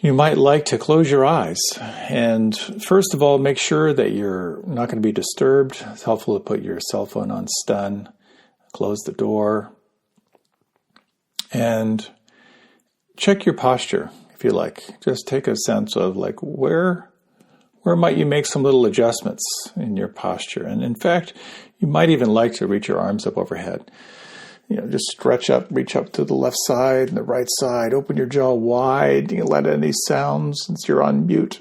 You might like to close your eyes. And first of all, make sure that you're not going to be disturbed. It's helpful to put your cell phone on stun, close the door, and check your posture, if you like. Just take a sense of like where might you make some little adjustments in your posture. And in fact, you might even like to reach your arms up overhead. Just stretch up, reach up to the left side and the right side. Open your jaw wide. You can let any sounds since you're on mute.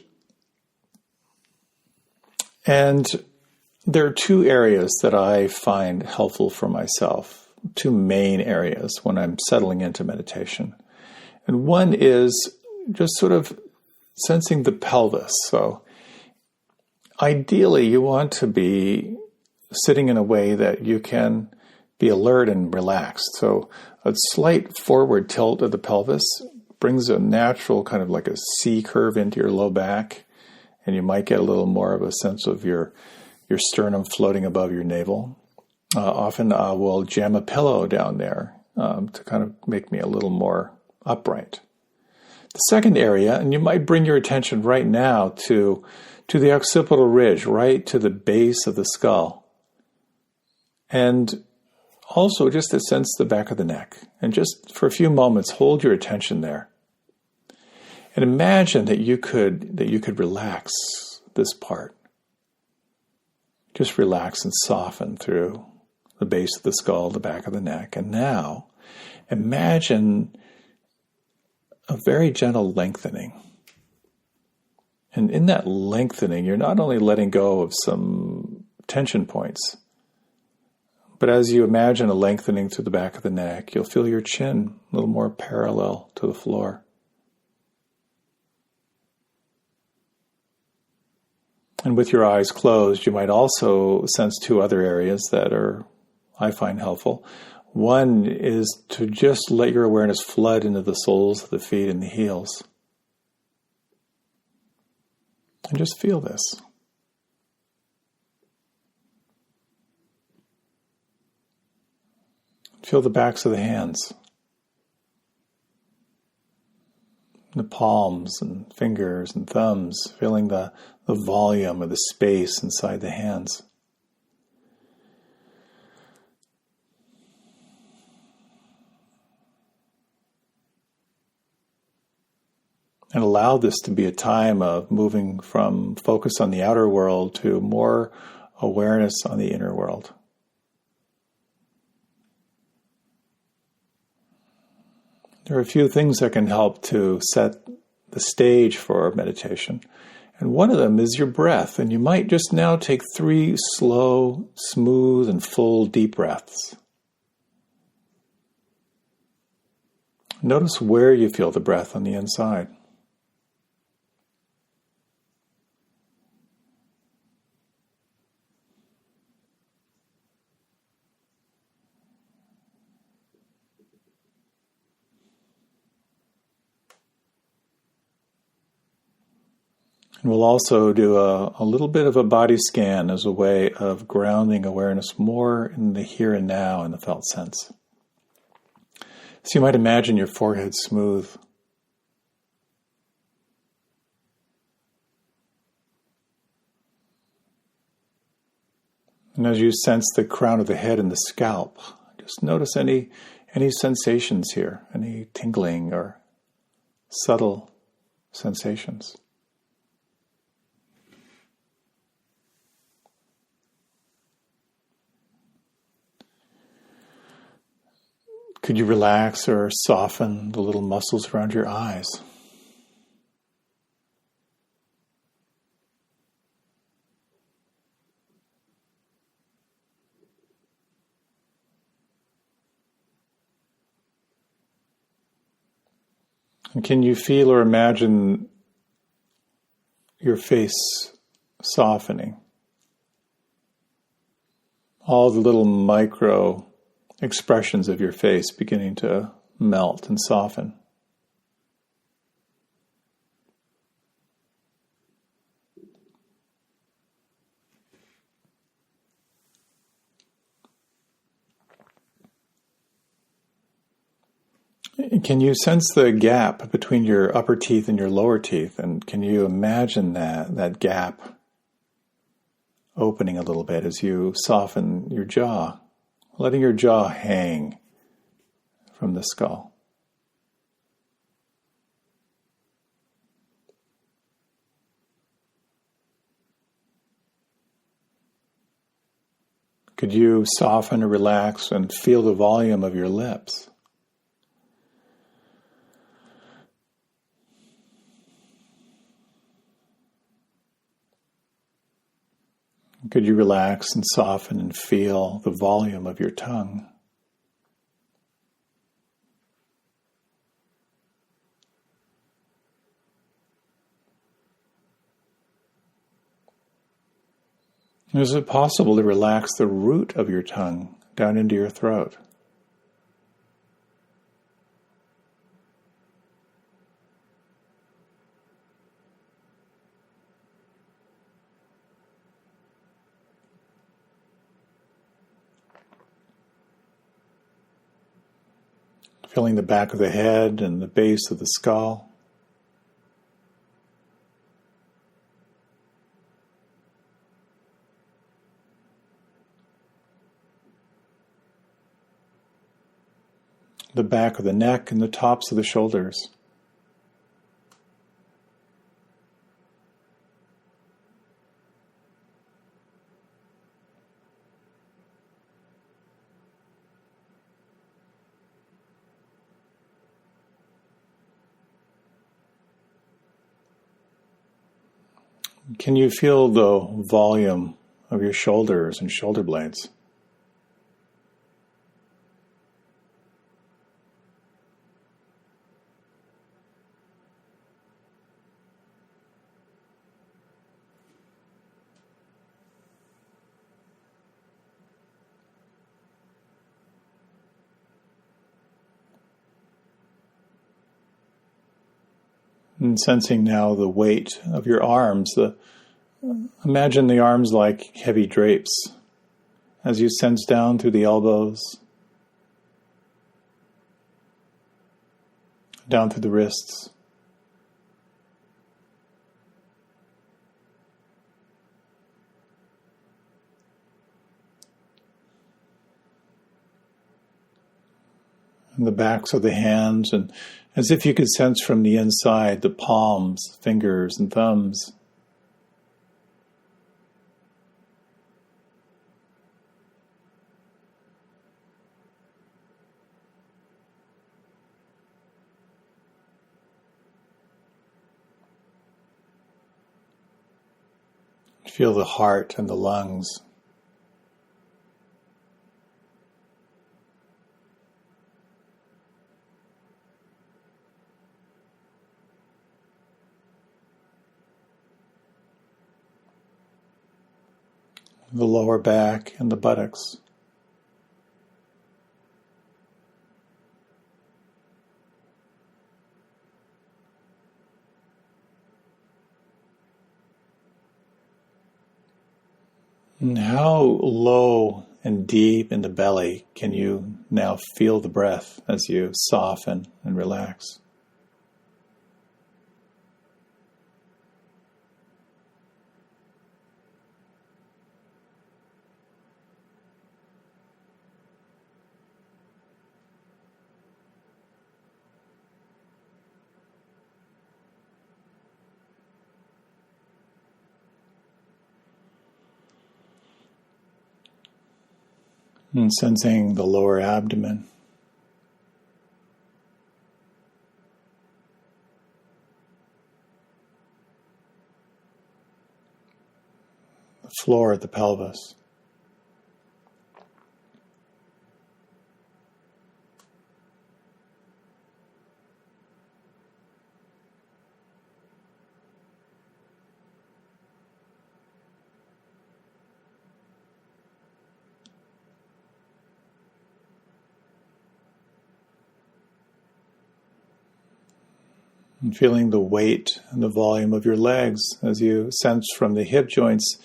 And there are two areas that I find helpful for myself, two main areas when I'm settling into meditation. And one is just sort of sensing the pelvis. So ideally, you want to be sitting in a way that you can be alert and relaxed. So a slight forward tilt of the pelvis brings a natural kind of like a C curve into your low back, and you might get a little more of a sense of your sternum floating above your navel. Often I will jam a pillow down there to kind of make me a little more upright. The second area, and you might bring your attention right now to the occipital ridge, right to the base of the skull. And also just to sense the back of the neck. And just for a few moments, hold your attention there. And imagine that you could relax this part. Just relax and soften through the base of the skull, the back of the neck. And now, imagine a very gentle lengthening. And in that lengthening, you're not only letting go of some tension points, but as you imagine a lengthening through the back of the neck, you'll feel your chin a little more parallel to the floor. And with your eyes closed, you might also sense two other areas that I find helpful. One is to just let your awareness flood into the soles of the feet and the heels. And just feel this. Feel the backs of the hands, the palms and fingers and thumbs, feeling the volume of the space inside the hands. And allow this to be a time of moving from focus on the outer world to more awareness on the inner world. There are a few things that can help to set the stage for meditation. And one of them is your breath. And you might just now take 3 slow, smooth, and full deep breaths. Notice where you feel the breath on the inside. And we'll also do a little bit of a body scan as a way of grounding awareness more in the here and now in the felt sense. So you might imagine your forehead smooth. And as you sense the crown of the head and the scalp, just notice any sensations here, any tingling or subtle sensations. Could you relax or soften the little muscles around your eyes? And can you feel or imagine your face softening? All the little micro expressions of your face beginning to melt and soften. Can you sense the gap between your upper teeth and your lower teeth? And can you imagine that gap opening a little bit as you soften your jaw, letting your jaw hang from the skull? Could you soften or relax and feel the volume of your lips? Could you relax and soften and feel the volume of your tongue? Is it possible to relax the root of your tongue down into your throat? Feeling the back of the head and the base of the skull. The back of the neck and the tops of the shoulders. Can you feel the volume of your shoulders and shoulder blades? And sensing now the weight of your arms. Imagine the arms like heavy drapes as you sense down through the elbows, down through the wrists. And the backs of the hands, and as if you could sense from the inside the palms, fingers, and thumbs. Feel the heart and the lungs. The lower back and the buttocks. And how low and deep in the belly can you now feel the breath as you soften and relax? And sensing the lower abdomen. The floor of the pelvis. And feeling the weight and the volume of your legs as you sense from the hip joints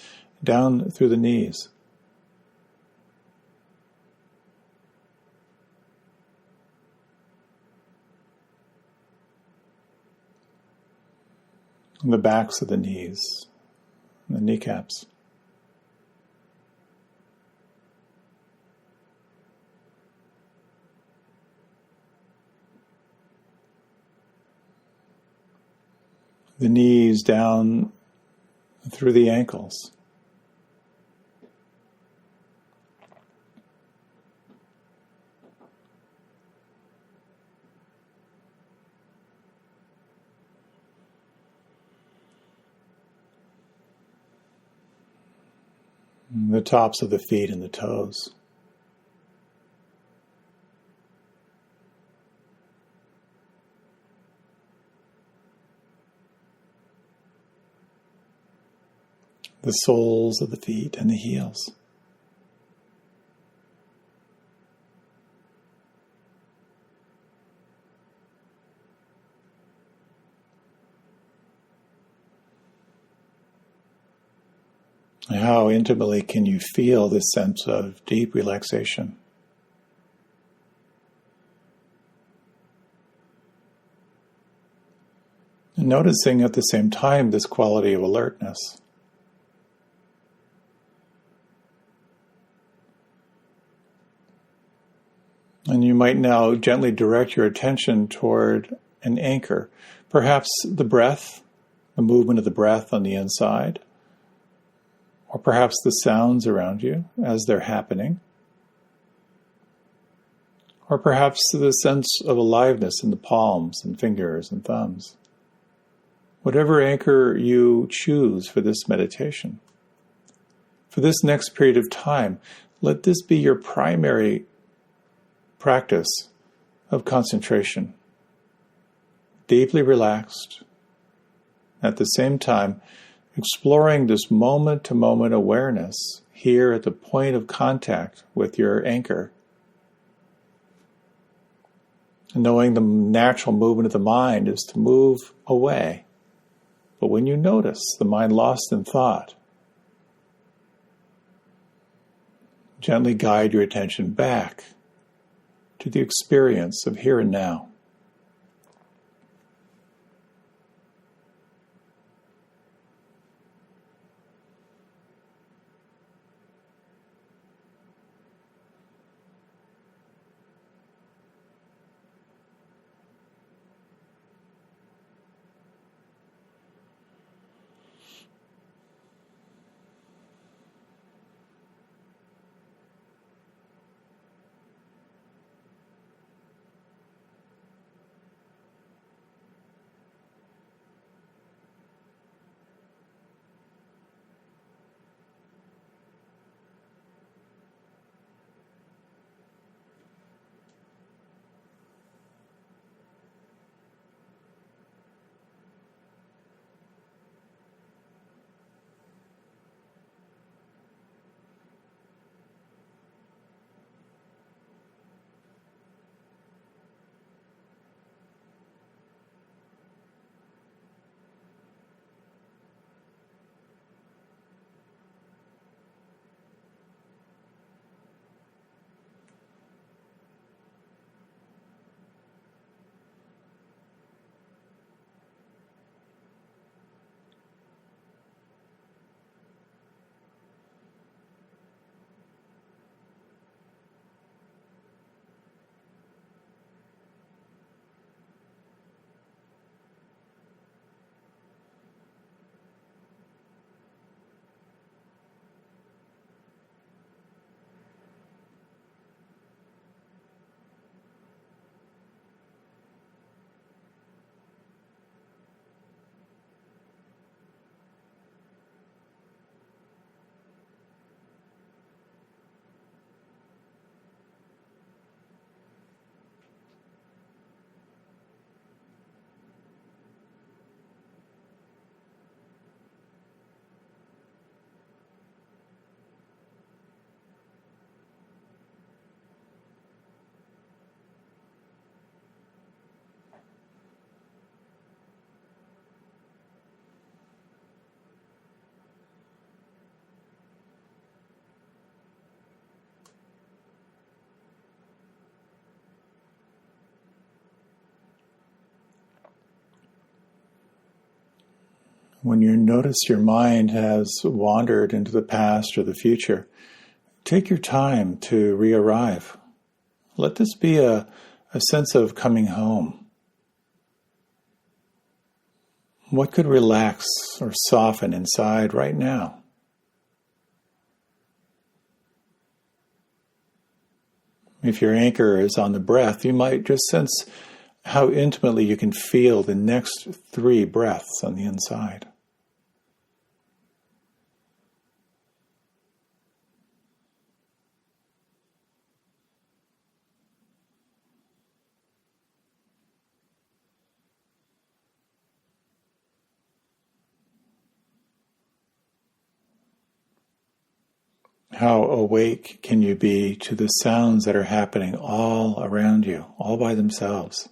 down through the knees. and the backs of the knees, and the kneecaps. The knees down through the ankles. The tops of the feet and the toes. The soles of the feet and the heels. How intimately can you feel this sense of deep relaxation? And noticing at the same time this quality of alertness. And you might now gently direct your attention toward an anchor, perhaps the breath, the movement of the breath on the inside, or perhaps the sounds around you as they're happening, or perhaps the sense of aliveness in the palms and fingers and thumbs. Whatever anchor you choose for this meditation. For this next period of time, let this be your primary practice of concentration. Deeply relaxed, at the same time, exploring this moment-to-moment awareness here at the point of contact with your anchor. And knowing the natural movement of the mind is to move away. But when you notice the mind lost in thought, gently guide your attention back to the experience of here and now. When you notice your mind has wandered into the past or the future, take your time to re-arrive. Let this be a sense of coming home. What could relax or soften inside right now? If your anchor is on the breath, you might just sense how intimately you can feel the next 3 breaths on the inside. How awake can you be to the sounds that are happening all around you, all by themselves?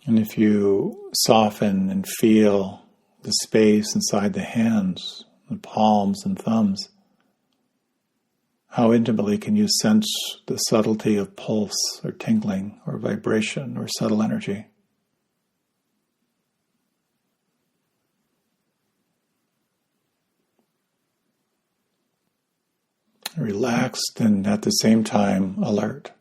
And if you soften and feel the space inside the hands, the palms and thumbs, how intimately can you sense the subtlety of pulse or tingling or vibration or subtle energy? Relaxed and at the same time alert.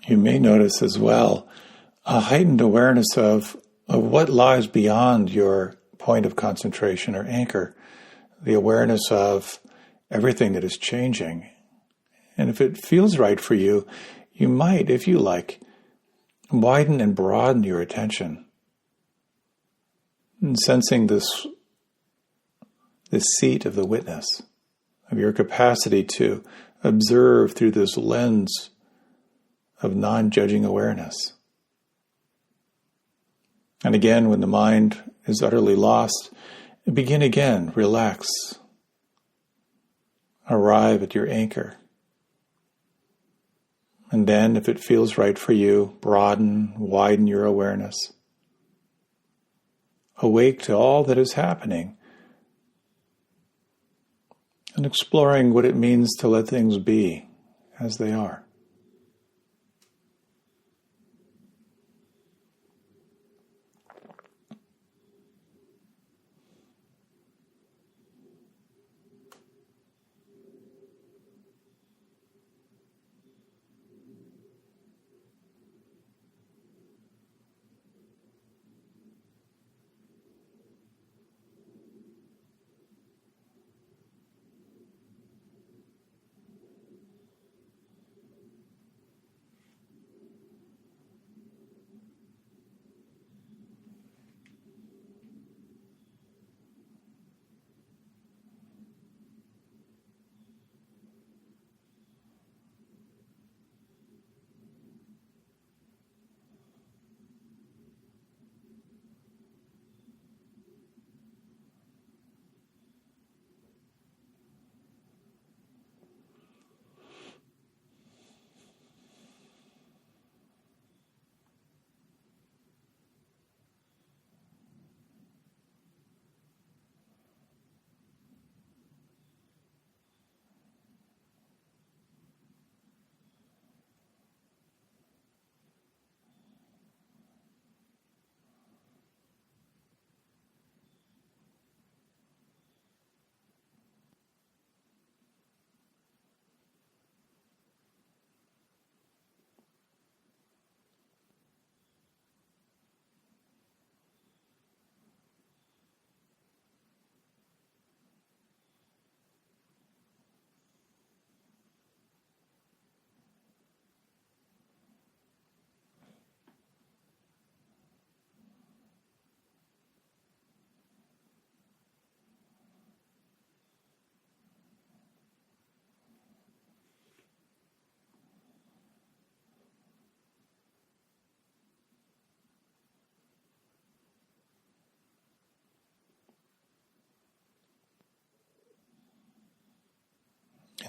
You may notice as well a heightened awareness of what lies beyond your point of concentration or anchor, the awareness of everything that is changing. And if it feels right for you, you might, if you like, widen and broaden your attention, and sensing this seat of the witness, of your capacity to observe through this lens of non-judging awareness. And again, when the mind is utterly lost, begin again, relax. Arrive at your anchor. And then, if it feels right for you, broaden, widen your awareness. Awake to all that is happening and exploring what it means to let things be as they are.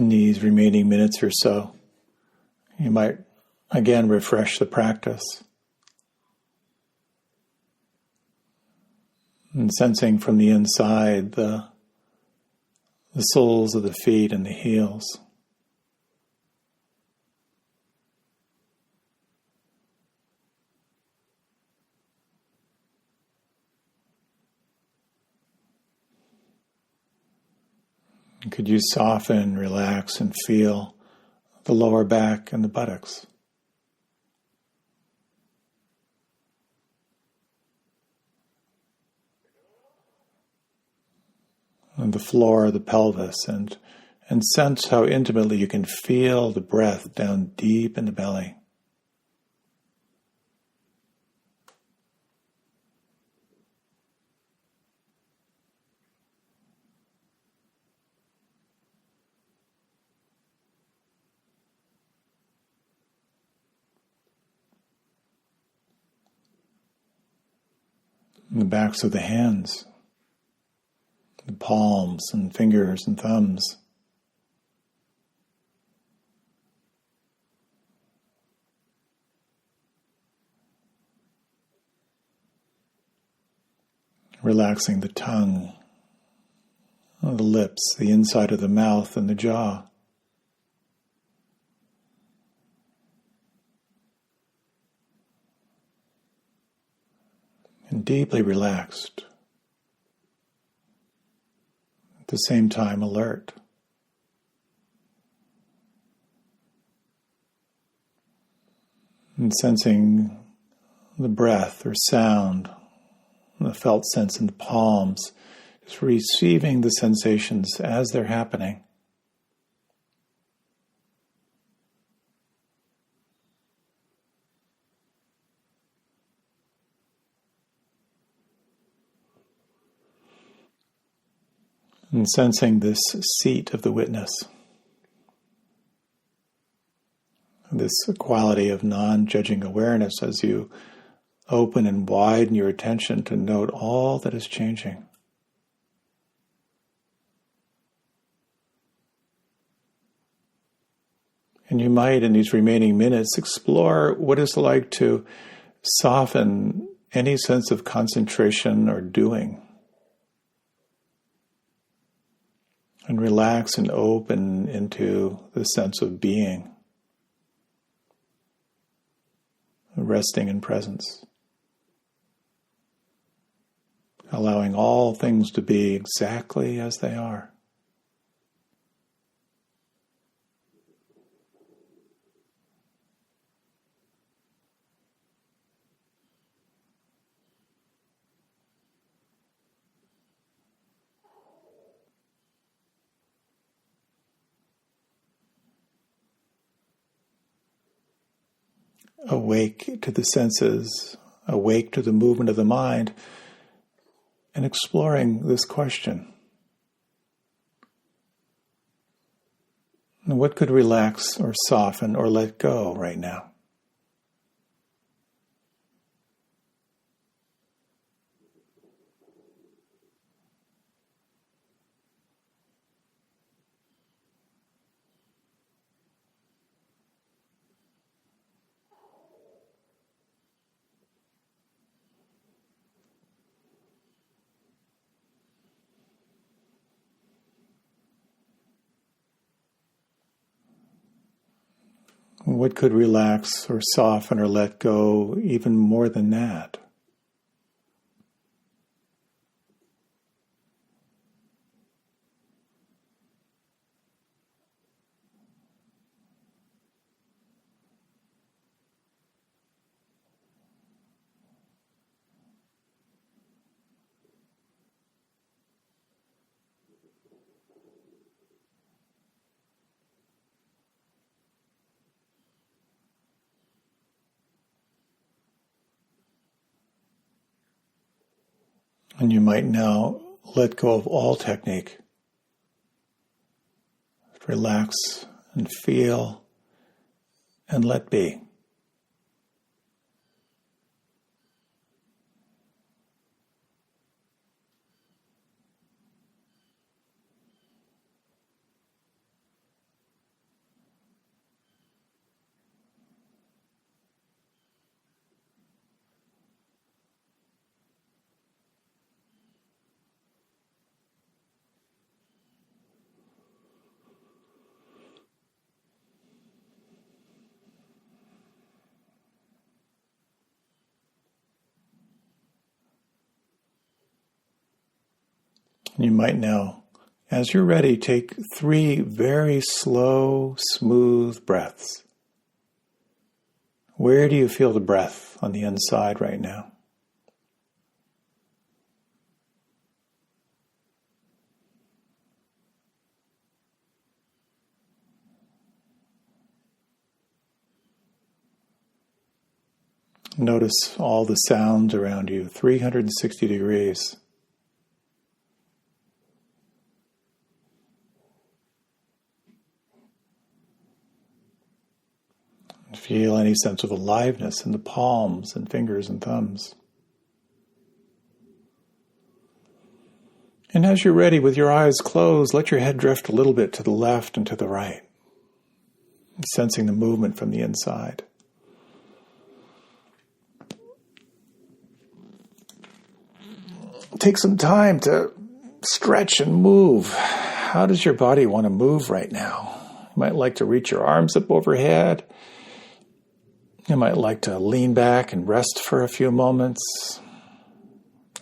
In these remaining minutes or so, you might again refresh the practice and sensing from the inside the soles of the feet and the heels. Could you soften, relax, and feel the lower back and the buttocks? And the floor of the pelvis, and sense how intimately you can feel the breath down deep in the belly. And the backs of the hands, the palms and fingers and thumbs. Relaxing the tongue, the lips, the inside of the mouth and the jaw. And deeply relaxed. At the same time, alert. And sensing the breath or sound, the felt sense in the palms, just receiving the sensations as they're happening. And sensing this seat of the witness, this quality of non-judging awareness as you open and widen your attention to note all that is changing. And you might, in these remaining minutes, explore what it's like to soften any sense of concentration or doing. And relax and open into the sense of being, resting in presence, allowing all things to be exactly as they are. Awake to the senses, awake to the movement of the mind, and exploring this question. What could relax or soften or let go right now? What could relax or soften or let go even more than that? And you might now let go of all technique. Relax and feel and let be. You might now, as you're ready, take 3 very slow, smooth breaths. Where do you feel the breath on the inside right now? Notice all the sounds around you, 360 degrees. Feel any sense of aliveness in the palms and fingers and thumbs. And as you're ready, with your eyes closed, let your head drift a little bit to the left and to the right, sensing the movement from the inside. Take some time to stretch and move. How does your body want to move right now? You might like to reach your arms up overhead. You might like to lean back and rest for a few moments,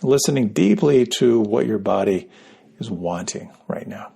listening deeply to what your body is wanting right now.